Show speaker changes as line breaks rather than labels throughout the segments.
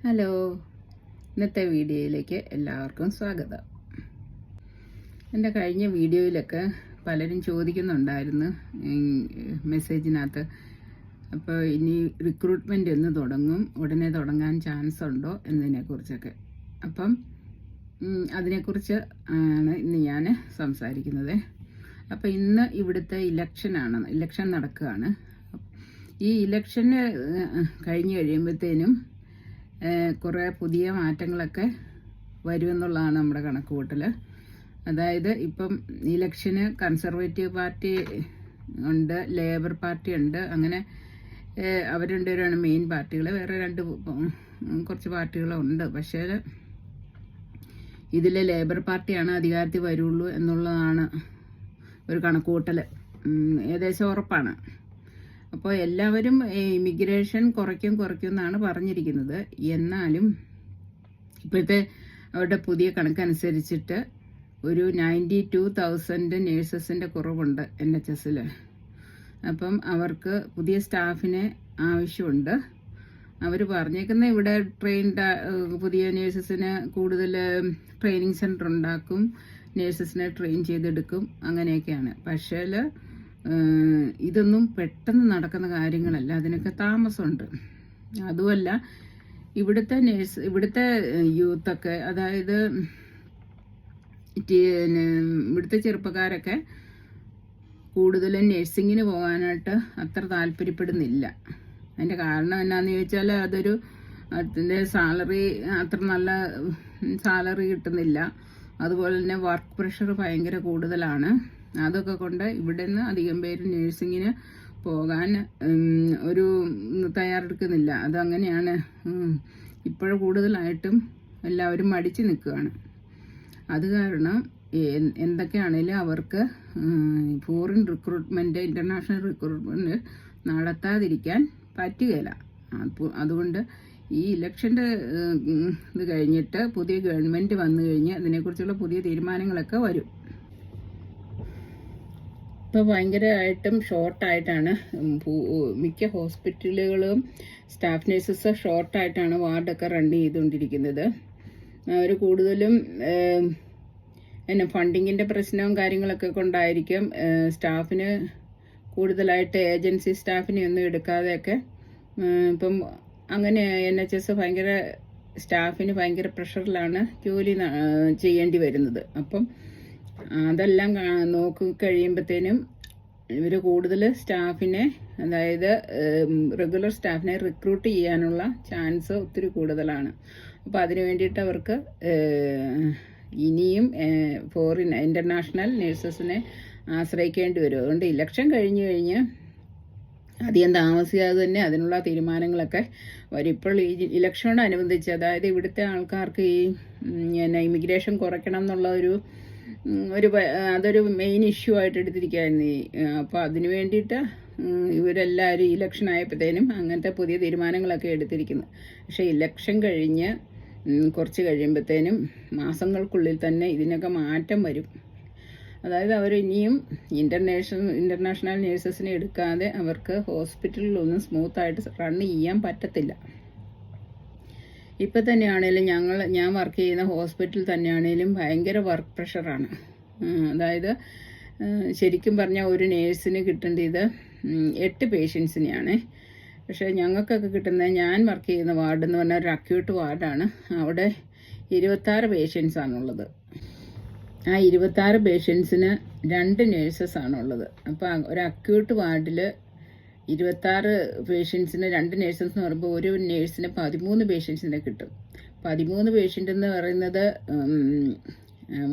Hello, ഇന്നത്തെ വീഡിയോയിലേക്ക് എല്ലാവർക്കും സ്വാഗതം. എൻ്റെ കഴിഞ്ഞ വീഡിയോയിലൊക്കെ പലരും ചോദിക്കുന്നുണ്ടായിരുന്നു മെസ്സേജിനകത്ത്, അപ്പോൾ ഇനി റിക്രൂട്ട്മെൻ്റ് എന്ന് തുടങ്ങും, ഉടനെ തുടങ്ങാൻ ചാൻസ് ഉണ്ടോ എന്നതിനെക്കുറിച്ചൊക്കെ. അപ്പം അതിനെക്കുറിച്ച് ആണ് ഇന്ന് ഞാൻ സംസാരിക്കുന്നത്. അപ്പോൾ ഇന്ന് ഇവിടുത്തെ ഇലക്ഷൻ നടക്കുകയാണ്. ഈ ഇലക്ഷന് കഴിഞ്ഞ് കഴിയുമ്പോഴത്തേനും കുറേ പുതിയ മാറ്റങ്ങളൊക്കെ വരുമെന്നുള്ളതാണ് നമ്മുടെ കണക്കുകൂട്ടൽ. അതായത് ഇപ്പം ഇലക്ഷന് കൺസർവേറ്റീവ് പാർട്ടി ഉണ്ട്, ലേബർ പാർട്ടി ഉണ്ട്, അങ്ങനെ അവർ രണ്ടുപേരാണ് മെയിൻ പാർട്ടികൾ. വേറെ കുറച്ച് പാർട്ടികളുണ്ട്. പക്ഷേ ഇതിൽ ലേബർ പാർട്ടിയാണ് അധികാരത്തിൽ വരുള്ളൂ എന്നുള്ളതാണ് ഒരു കണക്കുകൂട്ടൽ. ഏകദേശം ഉറപ്പാണ്. അപ്പോൾ എല്ലാവരും ഇമിഗ്രേഷൻ കുറയ്ക്കും എന്നാണ് പറഞ്ഞിരിക്കുന്നത്. എന്നാലും ഇപ്പോഴത്തെ അവരുടെ പുതിയ കണക്കനുസരിച്ചിട്ട് ഒരു 92,000 നേഴ്സസിൻ്റെ കുറവുണ്ട് NHSൽ. അപ്പം അവർക്ക് പുതിയ സ്റ്റാഫിനെ ആവശ്യമുണ്ട്. അവർ പറഞ്ഞേക്കുന്ന ഇവിടെ പുതിയ നേഴ്സസിന് കൂടുതൽ ട്രെയിനിങ് സെൻറ്റർ ഉണ്ടാക്കും, നേഴ്സസിനെ ട്രെയിൻ ചെയ്തെടുക്കും, അങ്ങനെയൊക്കെയാണ്. പക്ഷേ ഇതൊന്നും പെട്ടെന്ന് നടക്കുന്ന കാര്യങ്ങളല്ല, അതിനൊക്കെ താമസമുണ്ട്. അതുമല്ല, ഇവിടുത്തെ യൂത്തൊക്കെ, അതായത് ഇവിടുത്തെ ചെറുപ്പക്കാരൊക്കെ കൂടുതലും നഴ്സിങ്ങിന് പോകാനായിട്ട് അത്ര താല്പര്യപ്പെടുന്നില്ല. അതിൻ്റെ കാരണം എന്നാന്ന് ചോദിച്ചാൽ അതിൻ്റെ സാലറി അത്ര നല്ല സാലറി കിട്ടുന്നില്ല. അതുപോലെ തന്നെ വർക്ക് പ്രഷർ ഭയങ്കര കൂടുതലാണ്. അതൊക്കെ കൊണ്ട് ഇവിടെ നിന്ന് അധികം പേര് നഴ്സിങ്ങിന് പോകാൻ ഒരു തയ്യാറെടുക്കുന്നില്ല. അതങ്ങനെയാണ്. ഇപ്പോഴും കൂടുതലായിട്ടും എല്ലാവരും മടിച്ചു നിൽക്കുകയാണ്. അത് കാരണം എന്തൊക്കെയാണേലും അവർക്ക് ഫോറിൻ റിക്രൂട്ട്മെൻറ്റ്, ഇൻ്റർനാഷണൽ റിക്രൂട്ട്മെൻറ്റ് നടത്താതിരിക്കാൻ പറ്റുകയില്ല. അതുകൊണ്ട് ഈ ഇലക്ഷൻ്റെ ഇത് കഴിഞ്ഞിട്ട് പുതിയ ഗവൺമെൻറ് വന്നു കഴിഞ്ഞ് അതിനെക്കുറിച്ചുള്ള പുതിയ തീരുമാനങ്ങളൊക്കെ വരും. ഇപ്പോൾ ഭയങ്കരമായിട്ടും ഷോർട്ടായിട്ടാണ് മിക്ക ഹോസ്പിറ്റലുകളും സ്റ്റാഫ് നഴ്സസ് ഷോർട്ടായിട്ടാണ് വാർഡൊക്കെ റൺ ചെയ്തുകൊണ്ടിരിക്കുന്നത്. അവർ കൂടുതലും ഫണ്ടിങ്ങിൻ്റെ പ്രശ്നവും കാര്യങ്ങളൊക്കെ കൊണ്ടായിരിക്കും സ്റ്റാഫിന് കൂടുതലായിട്ട് ഏജൻസി സ്റ്റാഫിനെ ഒന്നും എടുക്കാതെയൊക്കെ ഇപ്പം അങ്ങനെ NHS ഭയങ്കര സ്റ്റാഫിന് ഭയങ്കര പ്രഷറിലാണ് ജോലി ചെയ്യേണ്ടി വരുന്നത്. അപ്പം അതെല്ലാം നോക്കിക്കഴിയുമ്പോഴത്തേനും ഇവർ കൂടുതൽ സ്റ്റാഫിനെ, അതായത് റെഗുലർ സ്റ്റാഫിനെ റിക്രൂട്ട് ചെയ്യാനുള്ള ചാൻസ് ഒത്തിരി കൂടുതലാണ്. അപ്പോൾ അതിന് വേണ്ടിയിട്ട് അവർക്ക് ഇനിയും ഫോറിൻ ഇൻ്റർനാഷണൽ നേഴ്സസിനെ ആശ്രയിക്കേണ്ടി വരും. അതുകൊണ്ട് ഇലക്ഷൻ കഴിഞ്ഞ് അധികം താമസിയാതെ തന്നെ അതിനുള്ള തീരുമാനങ്ങളൊക്കെ വരും. ഇപ്പോൾ ഈ ഇലക്ഷനോടനുബന്ധിച്ച്, അതായത് ഇവിടുത്തെ ആൾക്കാർക്ക് ഈ ഇമിഗ്രേഷൻ കുറയ്ക്കണം എന്നുള്ള അതൊരു മെയിൻ ഇഷ്യൂ ആയിട്ട് എടുത്തിരിക്കുകയായിരുന്നു. അപ്പോൾ അതിന് വേണ്ടിയിട്ട് ഇവരെല്ലാവരും ഇലക്ഷൻ ആയപ്പോഴത്തേനും അങ്ങനത്തെ പുതിയ തീരുമാനങ്ങളൊക്കെ എടുത്തിരിക്കുന്നു. പക്ഷേ ഇലക്ഷൻ കഴിഞ്ഞ് കുറച്ച് കഴിയുമ്പോഴത്തേനും മാസങ്ങൾക്കുള്ളിൽ തന്നെ ഇതിനൊക്കെ മാറ്റം വരും. അതായത് അവർ ഇനിയും ഇൻ്റർനാഷണൽ നേഴ്സസിനെ എടുക്കാതെ അവർക്ക് ഹോസ്പിറ്റലിലൊന്നും സ്മൂത്തായിട്ട് റൺ ചെയ്യാൻ പറ്റത്തില്ല. ഇപ്പം തന്നെയാണേലും ഞാൻ വർക്ക് ചെയ്യുന്ന ഹോസ്പിറ്റലിൽ തന്നെയാണേലും ഭയങ്കര വർക്ക് പ്രഷറാണ്. അതായത് ശരിക്കും പറഞ്ഞാൽ ഒരു നേഴ്സിന് കിട്ടേണ്ടത് 8 പേഷ്യൻസിനെയാണ്. പക്ഷേ ഞങ്ങൾക്കൊക്കെ കിട്ടുന്നത്, ഞാൻ വർക്ക് ചെയ്യുന്ന വാർഡ് എന്ന് പറഞ്ഞാൽ ഒരു അക്യൂട്ട് വാർഡാണ്. അവിടെ 26 പേഷ്യൻസാണുള്ളത്. ആ 26 പേഷ്യൻസിന് 2 നേഴ്സസാണുള്ളത്. അപ്പോൾ ഒരു അക്യൂട്ട് വാർഡിൽ 26 പേഷ്യൻസിന് 2 നേഴ്സസ് എന്ന് പറയുമ്പോൾ ഒരു നേഴ്സിന് 13 പേഷ്യൻസിനെ കിട്ടും. 13 പേഷ്യൻ്റ് എന്ന് പറയുന്നത്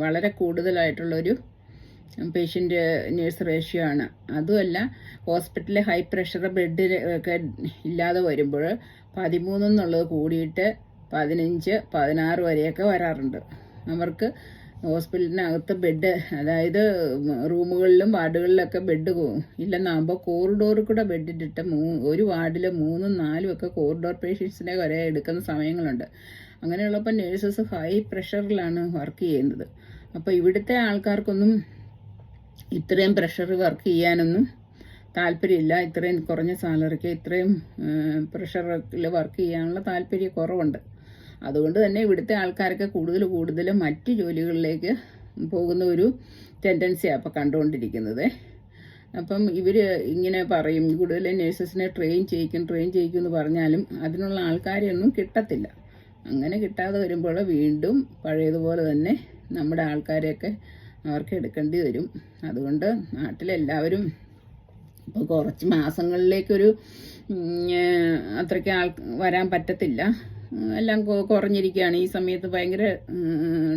വളരെ കൂടുതലായിട്ടുള്ളൊരു പേഷ്യൻ്റ് നേഴ്സ് റേഷ്യോ ആണ്. അതുമല്ല, ഹോസ്പിറ്റലിലെ ഹൈ പ്രഷർ ബെഡ് ഒക്കെ ഇല്ലാതെ വരുമ്പോൾ 13 എന്നുള്ളത് കൂടിയിട്ട് 15, 16 വരെയൊക്കെ വരാറുണ്ട്. അവർക്ക് ഹോസ്പിറ്റലിനകത്ത് ബെഡ്, അതായത് റൂമുകളിലും വാർഡുകളിലൊക്കെ ബെഡ് ഇല്ലെന്നാകുമ്പോൾ കോറിഡോറിൽ കൂടെ ബെഡിട്ടിട്ട് ഒരു വാർഡിൽ 3, 4 ഒക്കെ കോറിഡോർ പേഷ്യൻസിനെ വരെ എടുക്കുന്ന സമയങ്ങളുണ്ട്. അങ്ങനെയുള്ളപ്പോൾ നേഴ്സസ് ഹൈ പ്രഷറിലാണ് വർക്ക് ചെയ്യുന്നത്. അപ്പോൾ ഇവിടുത്തെ ആൾക്കാർക്കൊന്നും ഇത്രയും പ്രഷർ വർക്ക് ചെയ്യാനൊന്നും താല്പര്യമില്ല. ഇത്രയും കുറഞ്ഞ സാലറിക്ക് ഇത്രയും പ്രഷറിൽ വർക്ക് ചെയ്യാനുള്ള താല്പര്യം കുറവുണ്ട്. അതുകൊണ്ട് തന്നെ ഇവിടുത്തെ ആൾക്കാരൊക്കെ കൂടുതൽ മറ്റ് ജോലികളിലേക്ക് പോകുന്ന ഒരു ടെൻഡൻസിയാണ് അപ്പോൾ കണ്ടുകൊണ്ടിരിക്കുന്നത്. അപ്പം ഇവർ ഇങ്ങനെ പറയും കൂടുതൽ നേഴ്സസിനെ ട്രെയിൻ ചെയ്യിക്കും എന്ന് പറഞ്ഞാലും അതിനുള്ള ആൾക്കാരെയൊന്നും കിട്ടത്തില്ല. അങ്ങനെ കിട്ടാതെ വരുമ്പോൾ വീണ്ടും പഴയതുപോലെ തന്നെ നമ്മുടെ ആൾക്കാരെയൊക്കെ അവർക്ക് എടുക്കേണ്ടി വരും. അതുകൊണ്ട് നാട്ടിലെല്ലാവരും ഇപ്പോൾ കുറച്ച് മാസങ്ങളിലേക്കൊരു അത്രയ്ക്ക് വരാൻ പറ്റത്തില്ല. എല്ലാം കുറഞ്ഞിരിക്കുകയാണ്. ഈ സമയത്ത് ഭയങ്കര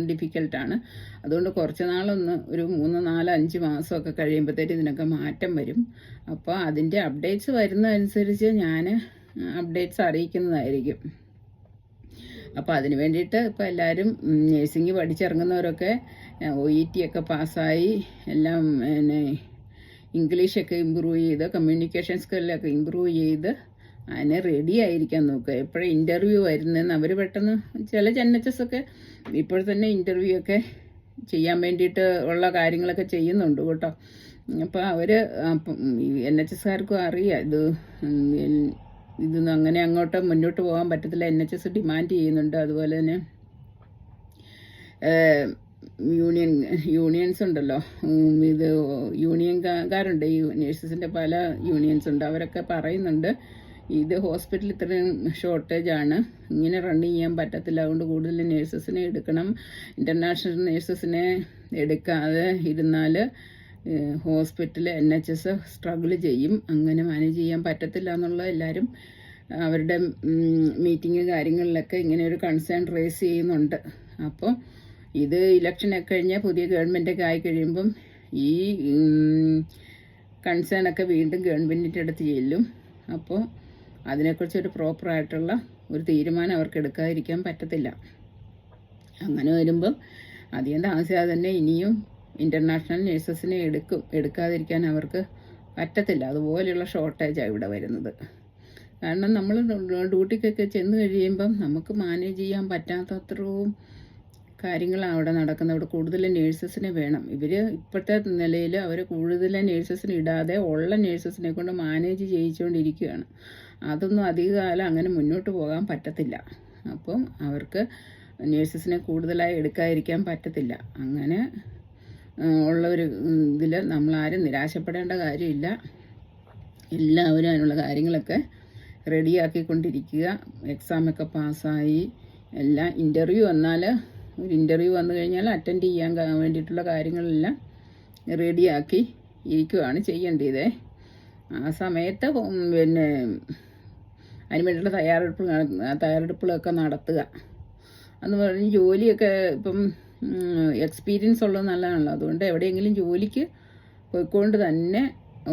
ഡിഫിക്കൽട്ടാണ്. അതുകൊണ്ട് കുറച്ച് നാളൊന്ന് ഒരു 3, 4, 5 മാസമൊക്കെ കഴിയുമ്പോഴത്തേക്ക് ഇതിനൊക്കെ മാറ്റം വരും. അപ്പോൾ അതിൻ്റെ അപ്ഡേറ്റ്സ് വരുന്നതനുസരിച്ച് ഞാൻ അപ്ഡേറ്റ്സ് അറിയിക്കുന്നതായിരിക്കും. അപ്പോൾ അതിന് വേണ്ടിയിട്ട് ഇപ്പോൾ എല്ലാവരും നേഴ്സിംഗ് പഠിച്ചിറങ്ങുന്നവരൊക്കെ OET ഒക്കെ പാസ്സായി എല്ലാം പിന്നെ ഇംഗ്ലീഷൊക്കെ ഇമ്പ്രൂവ് ചെയ്ത് കമ്മ്യൂണിക്കേഷൻ സ്കില്ലൊക്കെ ഇമ്പ്രൂവ് ചെയ്ത് അതിനെ റെഡി ആയിരിക്കാൻ നോക്കുക. എപ്പോഴും ഇൻ്റർവ്യൂ വരുന്നതെന്ന് അവർ പെട്ടെന്ന് ചില NHS ഒക്കെ ഇപ്പോൾ തന്നെ ഇൻ്റർവ്യൂ ഒക്കെ ചെയ്യാൻ വേണ്ടിയിട്ട് ഉള്ള കാര്യങ്ങളൊക്കെ ചെയ്യുന്നുണ്ട് കേട്ടോ. അപ്പോൾ അവർ NHSകാർക്കും അറിയാം ഇതൊന്നും അങ്ങനെ അങ്ങോട്ട് മുന്നോട്ട് പോകാൻ പറ്റത്തില്ല. NHS ഡിമാൻഡ് ചെയ്യുന്നുണ്ട്. അതുപോലെ തന്നെ യൂണിയൻസ് ഉണ്ടല്ലോ, ഇത് യൂണിയൻകാരുണ്ട്, ഈ നേഴ്സസിൻ്റെ പല യൂണിയൻസ് ഉണ്ട്. അവരൊക്കെ പറയുന്നുണ്ട് ഇത് ഹോസ്പിറ്റൽ ഇത്രയും ഷോർട്ടേജാണ്, ഇങ്ങനെ റൺ ചെയ്യാൻ പറ്റത്തില്ല, അതുകൊണ്ട് കൂടുതൽ നേഴ്സസിനെ എടുക്കണം. ഇൻ്റർനാഷണൽ നേഴ്സസിനെ എടുക്കാതെ ഇരുന്നാൽ ഹോസ്പിറ്റൽ NHS സ്ട്രഗിൾ ചെയ്യും, അങ്ങനെ മാനേജ് ചെയ്യാൻ പറ്റത്തില്ല എന്നുള്ള എല്ലാവരും അവരുടെ മീറ്റിംഗ് കാര്യങ്ങളിലൊക്കെ ഇങ്ങനെ ഒരു കൺസേൺ റേസ് ചെയ്യുന്നുണ്ട്. അപ്പോൾ ഇത് ഇലക്ഷനൊക്കെ കഴിഞ്ഞാൽ പുതിയ ഗവൺമെൻറ്റൊക്കെ ആയി കഴിയുമ്പം ഈ കൺസേണൊക്കെ വീണ്ടും ഗവൺമെൻറ്റിൻ്റെ അടുത്ത് ചെല്ലും. അപ്പോൾ അതിനെക്കുറിച്ചൊരു പ്രോപ്പറായിട്ടുള്ള ഒരു തീരുമാനം അവർക്ക് എടുക്കാതിരിക്കാൻ പറ്റത്തില്ല. അങ്ങനെ വരുമ്പം അധികം താമസിയാതെ തന്നെ ഇനിയും ഇൻ്റർനാഷണൽ നേഴ്സസിനെ എടുക്കാതിരിക്കാൻ അവർക്ക് പറ്റത്തില്ല. അതുപോലെയുള്ള ഷോർട്ടേജാണ് ഇവിടെ വരുന്നത്. കാരണം നമ്മൾ ഡ്യൂട്ടിക്കൊക്കെ ചെന്ന് കഴിയുമ്പം നമുക്ക് മാനേജ് ചെയ്യാൻ പറ്റാത്തത്രയും കാര്യങ്ങളാണ് അവിടെ നടക്കുന്നത്. അവിടെ കൂടുതൽ നേഴ്സസിനെ വേണം. ഇവർ ഇപ്പോഴത്തെ നിലയിൽ അവർ കൂടുതൽ നേഴ്സസിനെ ഇടാതെ ഉള്ള നേഴ്സസിനെ കൊണ്ട് മാനേജ് ചെയ്യിച്ചുകൊണ്ടിരിക്കുകയാണ്. അതൊന്നും അധികകാലം അങ്ങനെ മുന്നോട്ട് പോകാൻ പറ്റത്തില്ല. അപ്പം അവർക്ക് നേഴ്സസിനെ കൂടുതലായി എടുക്കാതിരിക്കാൻ പറ്റത്തില്ല. അങ്ങനെ ഉള്ള ഒരു ഇതിൽ നമ്മളാരും നിരാശപ്പെടേണ്ട കാര്യമില്ല. എല്ലാവരും അതിനുള്ള കാര്യങ്ങളൊക്കെ റെഡിയാക്കിക്കൊണ്ടിരിക്കുക. എക്സാമൊക്കെ പാസ്സായി എല്ലാം ഇൻ്റർവ്യൂ വന്നു കഴിഞ്ഞാൽ അറ്റൻഡ് ചെയ്യാൻ വേണ്ടിയിട്ടുള്ള കാര്യങ്ങളെല്ലാം റെഡിയാക്കി ഇരിക്കുകയാണ് ചെയ്യേണ്ടത്. ആ സമയത്ത് പിന്നെ അതിന് വേണ്ടിയിട്ടുള്ള തയ്യാറെടുപ്പുകളൊക്കെ നടത്തുക എന്ന് പറഞ്ഞ് ജോലിയൊക്കെ ഇപ്പം എക്സ്പീരിയൻസ് ഉള്ളത് നല്ലതാണല്ലോ. അതുകൊണ്ട് എവിടെയെങ്കിലും ജോലിക്ക് പോയിക്കൊണ്ട് തന്നെ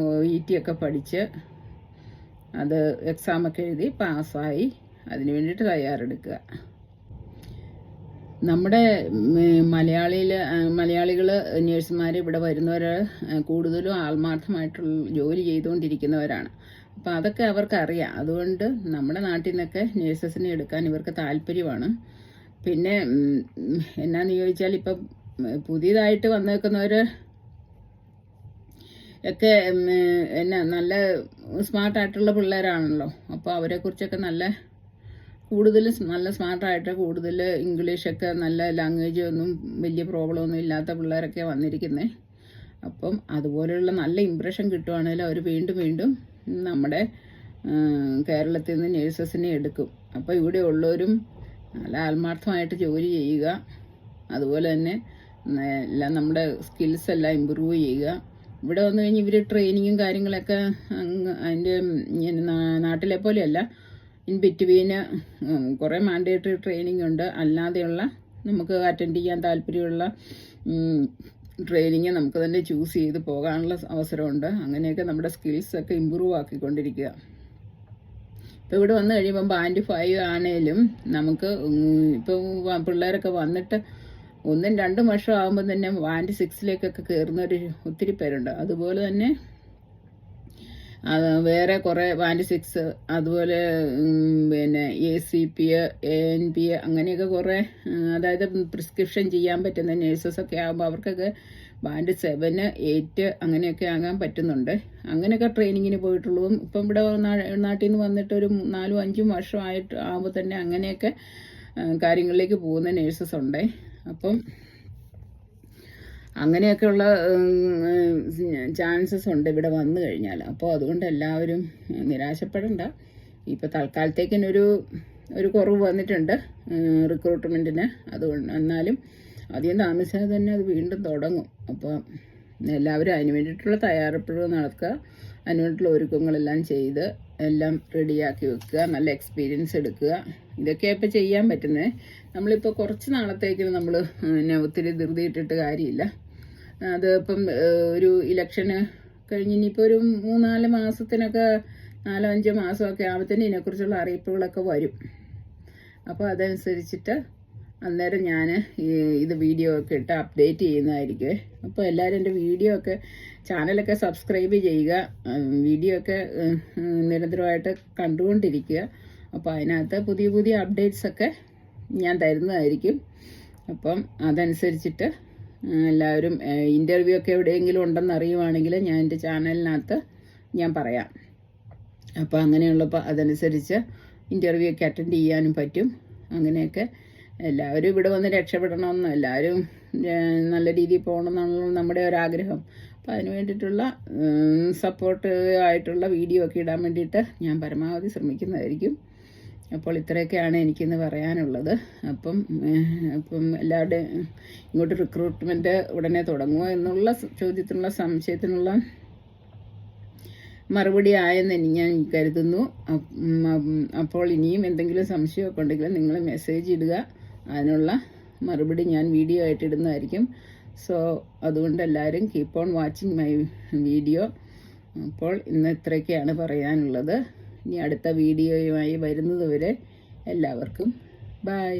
OET ഒക്കെ പഠിച്ച് അത് എക്സാമൊക്കെ എഴുതി പാസ്സായി അതിന് വേണ്ടിയിട്ട് തയ്യാറെടുക്കുക. നമ്മുടെ മലയാളികൾ നേഴ്സുമാർ ഇവിടെ വരുന്നവർ കൂടുതലും ആത്മാർത്ഥമായിട്ടുള്ള ജോലി ചെയ്തുകൊണ്ടിരിക്കുന്നവരാണ്. അപ്പോൾ അതൊക്കെ അവർക്കറിയാം. അതുകൊണ്ട് നമ്മുടെ നാട്ടിൽ നിന്നൊക്കെ നേഴ്സസിനെ എടുക്കാൻ ഇവർക്ക് താല്പര്യമാണ്. പിന്നെ എന്നാന്ന് ചോദിച്ചാൽ ഇപ്പം പുതിയതായിട്ട് വന്നേക്കുന്നവർ ഒക്കെ നല്ല സ്മാർട്ടായിട്ടുള്ള പിള്ളേരാണല്ലോ. അപ്പോൾ അവരെക്കുറിച്ചൊക്കെ നല്ല സ്മാർട്ടായിട്ട് കൂടുതൽ ഇംഗ്ലീഷൊക്കെ നല്ല ലാംഗ്വേജ് ഒന്നും വലിയ പ്രോബ്ലമൊന്നും ഇല്ലാത്ത പിള്ളേരൊക്കെ വന്നിരിക്കുന്നത്. അപ്പം അതുപോലെയുള്ള നല്ല ഇമ്പ്രഷൻ കിട്ടുവാണെങ്കിൽ അവർ വീണ്ടും നമ്മുടെ കേരളത്തിൽ നിന്ന് നേഴ്സസിനെ എടുക്കും. അപ്പോൾ ഇവിടെ ഉള്ളവരും നല്ല ആത്മാർത്ഥമായിട്ട് ജോലി ചെയ്യുക. അതുപോലെ തന്നെ എല്ലാം നമ്മുടെ സ്കിൽസ് എല്ലാം ഇമ്പ്രൂവ് ചെയ്യുക. ഇവിടെ വന്നു കഴിഞ്ഞ് ഇവർ ട്രെയിനിങ്ങും കാര്യങ്ങളൊക്കെ അതിൻ്റെ നാട്ടിലെ പോലെയല്ല. ഇൻ ബിറ്റ്വീന് കുറേ മാൻഡേറ്ററി ട്രെയിനിങ് ഉണ്ട്. അല്ലാതെയുള്ള നമുക്ക് അറ്റൻഡ് ചെയ്യാൻ താല്പര്യമുള്ള ട്രെയിനിങ് നമുക്ക് തന്നെ ചൂസ് ചെയ്ത് പോകാനുള്ള അവസരമുണ്ട്. അങ്ങനെയൊക്കെ നമ്മുടെ സ്കിൽസൊക്കെ ഇമ്പ്രൂവ് ആക്കിക്കൊണ്ടിരിക്കുക. ഇപ്പോൾ ഇവിടെ വന്നു കഴിയുമ്പം ബാൻഡ് 5 ആണേലും നമുക്ക് ഇപ്പോൾ പിള്ളേരൊക്കെ വന്നിട്ട് 1-2 വർഷം ആകുമ്പോൾ തന്നെ ബാൻഡ് 6ലേക്കൊക്കെ കയറുന്നവർ ഒത്തിരി പേരുണ്ട്. അതുപോലെ തന്നെ വേറെ കുറേ ബാൻഡ് 6 അതുപോലെ പിന്നെ ACP ANP അങ്ങനെയൊക്കെ കുറേ അതായത് പ്രിസ്ക്രിപ്ഷൻ ചെയ്യാൻ പറ്റുന്ന നേഴ്സസൊക്കെ ആകുമ്പോൾ അവർക്കൊക്കെ ബാൻഡ് 7, 8 അങ്ങനെയൊക്കെ ആകാൻ പറ്റുന്നുണ്ട്. അങ്ങനെയൊക്കെ ട്രെയിനിങ്ങിന് പോയിട്ടുള്ളതും ഇപ്പം ഇവിടെ നാട്ടിൽ നിന്ന് വന്നിട്ട് ഒരു 4-5 വർഷമായിട്ട് ആകുമ്പോൾ തന്നെ അങ്ങനെയൊക്കെ കാര്യങ്ങളിലേക്ക് പോകുന്ന നേഴ്സസ് ഉണ്ടേ. അപ്പം അങ്ങനെയൊക്കെയുള്ള ചാൻസസ് ഉണ്ട് ഇവിടെ വന്നു കഴിഞ്ഞാൽ. അപ്പോൾ അതുകൊണ്ട് എല്ലാവരും നിരാശപ്പെടണ്ട. ഇപ്പോൾ തൽക്കാലത്തേക്കിനൊരു കുറവ് വന്നിട്ടുണ്ട് റിക്രൂട്ട്മെൻറ്റിന്. അതുകൊണ്ട് എന്നാലും അധികം താമസിയാതെ തന്നെ അത് വീണ്ടും തുടങ്ങും. അപ്പോൾ എല്ലാവരും അതിന് വേണ്ടിയിട്ടുള്ള തയ്യാറെടുപ്പുകൾ നടക്കുക, അതിന് വേണ്ടിയിട്ടുള്ള ഒരുക്കങ്ങളെല്ലാം ചെയ്ത് എല്ലാം റെഡിയാക്കി വെക്കുക, നല്ല എക്സ്പീരിയൻസ് എടുക്കുക. ഇതൊക്കെയാണ് ഇപ്പോൾ ചെയ്യാൻ പറ്റുന്നത്. നമ്മളിപ്പോൾ കുറച്ച് നാളത്തേക്കിന് നമ്മൾ പിന്നെ ഒത്തിരി ധൃതി ഇട്ടിട്ട് കാര്യമില്ല. അത് ഇപ്പം ഒരു ഇലക്ഷന് കഴിഞ്ഞ് ഇനിയിപ്പോൾ ഒരു 3-4 മാസത്തിനൊക്കെ 4-5 മാസമൊക്കെ ആകുമ്പോഴത്തേന് ഇതിനെക്കുറിച്ചുള്ള അറിയിപ്പുകളൊക്കെ വരും. അപ്പോൾ അതനുസരിച്ചിട്ട് അന്നേരം ഞാൻ ഇത് വീഡിയോ ഒക്കെ ഇട്ട് അപ്ഡേറ്റ് ചെയ്യുന്നതായിരിക്കും. അപ്പോൾ എല്ലാവരും എൻ്റെ വീഡിയോ ഒക്കെ ചാനലൊക്കെ സബ്സ്ക്രൈബ് ചെയ്യുക, വീഡിയോ ഒക്കെ നിരന്തരമായിട്ട് കണ്ടുകൊണ്ടിരിക്കുക. അപ്പോൾ അതിനകത്ത് പുതിയ പുതിയ അപ്ഡേറ്റ്സൊക്കെ ഞാൻ തരുന്നതായിരിക്കും. അപ്പം അതനുസരിച്ചിട്ട് എല്ലാവരും ഇൻ്റർവ്യൂ ഒക്കെ എവിടെയെങ്കിലും ഉണ്ടെന്ന് അറിയുവാണെങ്കിൽ ഞാൻ എൻ്റെ ചാനലിനകത്ത് ഞാൻ പറയാം. അപ്പോൾ അങ്ങനെയുള്ളപ്പോൾ അതനുസരിച്ച് ഇൻ്റർവ്യൂ ഒക്കെ അറ്റൻഡ് ചെയ്യാനും പറ്റും. അങ്ങനെയൊക്കെ എല്ലാവരും ഇവിടെ വന്ന് രക്ഷപ്പെടണമെന്ന്, എല്ലാവരും നല്ല രീതിയിൽ പോകണമെന്നുള്ള നമ്മുടെ ഒരാഗ്രഹം. അപ്പോൾ അതിന് വേണ്ടിയിട്ടുള്ള സപ്പോർട്ട് ആയിട്ടുള്ള വീഡിയോ ഒക്കെ ഇടാൻ വേണ്ടിയിട്ട് ഞാൻ പരമാവധി ശ്രമിക്കുന്നതായിരിക്കും. അപ്പോൾ ഇത്രയൊക്കെയാണ് എനിക്കിന്ന് പറയാനുള്ളത്. അപ്പം എല്ലാവരുടെയും ഇങ്ങോട്ട് റിക്രൂട്ട്മെൻറ്റ് ഉടനെ തുടങ്ങുമോ എന്നുള്ള ചോദ്യത്തിനുള്ള സംശയത്തിനുള്ള മറുപടി ആയെന്ന് ഞാൻ കരുതുന്നു. അപ്പോൾ ഇനിയും എന്തെങ്കിലും സംശയമൊക്കെ ഉണ്ടെങ്കിൽ നിങ്ങൾ മെസ്സേജ് ഇടുക, അതിനുള്ള മറുപടി ഞാൻ വീഡിയോ ആയിട്ട് ഇടുന്നതായിരിക്കും. സോ അതുകൊണ്ട് എല്ലാവരും keep on watching my video. അപ്പോൾ ഇന്ന് ഇത്രയൊക്കെയാണ് പറയാനുള്ളത്. ഇനി അടുത്ത വീഡിയോയുമായി വരുന്നത് വരെ എല്ലാവർക്കും ബൈ.